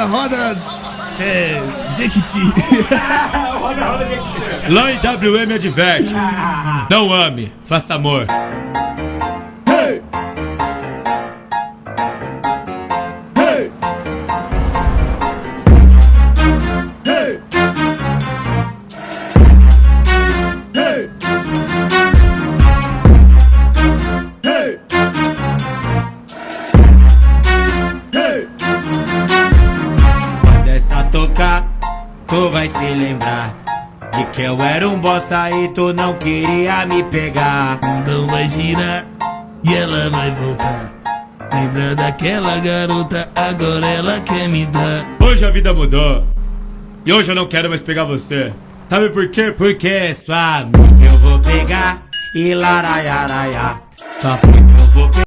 Roda, Jequiti. Lá em WM adverte: não ame, faça amor. Hey! Hey! Hey! Hey! Hey! Hey! Quando essa tocar, tu vai se lembrar de que eu era um bosta e tu não queria me pegar. O mundão vai girar e ela vai voltar. Lembra daquela garota, agora ela quer me dar. Hoje a vida mudou e hoje eu não quero mais pegar você. Sabe por quê? Porque sua amiga eu vou pegar e laraiaraia. Só porque eu vou pegar.